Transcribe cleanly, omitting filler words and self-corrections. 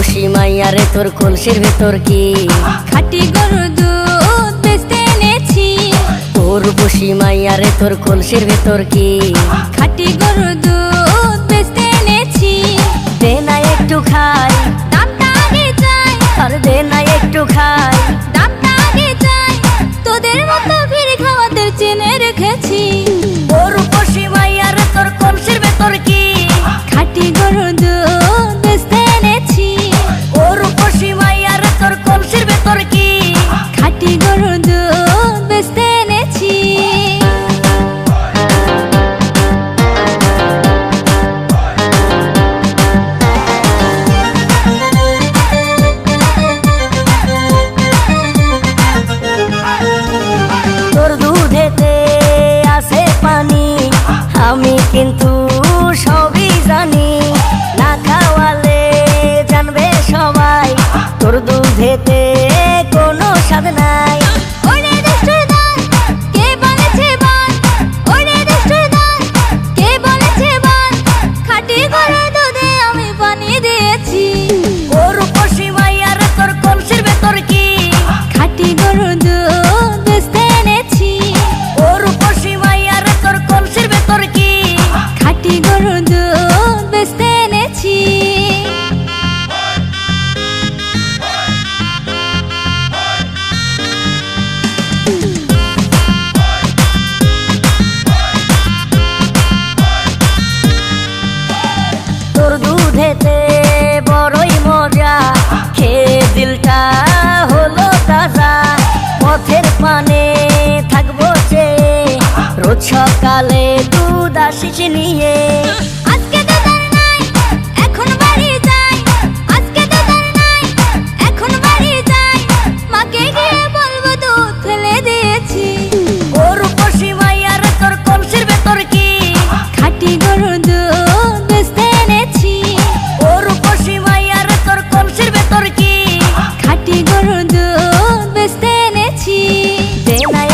রূপসী মাইয়া রে তোর কলসির ভেতর কি খাঁটি গরুর দুধ বেচতে এনেছি। ও রূপসী মাইয়া রে তোর কলসির ভেতর কি খাঁটি গরুর দুধ বেচতে এনেছি। দে না একটু খাই, দামটা আগে চাই, আর দে না একটু খাই। দামটা আগে চাই, তোদের মতো ভিড় খাওয়াদের চেনে রেখেছি। ও রূপসী মাইয়া রে তোর কলসির ভেতর কি খাঁটি গরুর দুধ বেচতে এনেছি। ও রূপসী মাইয়া রে তোর কলসির ভেতর কি খাঁটি গরুর দুধ বেচতে এনেছি। তোর দুধেতে আছে পানি, আমি কিন্তু সবই জানি। না খাওয়ালে জানবে সবাই তোর দুধেতে কোনো স্বাদ নাই। ওরে দুষ্টুর দল, কে বলেছে বল? ওরে দুষ্টুর দল, কে বলেছে বল? খাঁটি গরুর দুধে আমি পানি দিয়েছি। ও রূপসী মাইয়া রে তোর কলসির ভেতর কি খাঁটি গরুর দুধ বেচতে এনেছি। ও রূপসী মাইয়া রে তোর কলসির ভেতর কি খাঁটি গরুর দুধ বেচতে এনেছি। তোর দুধেতে বড়ই মজা, খেয়ে দিলটা হলো তাজা। পথের পানে থাকবো চেয়ে, রোজ সকালে দুধ আসিস নিয়ে।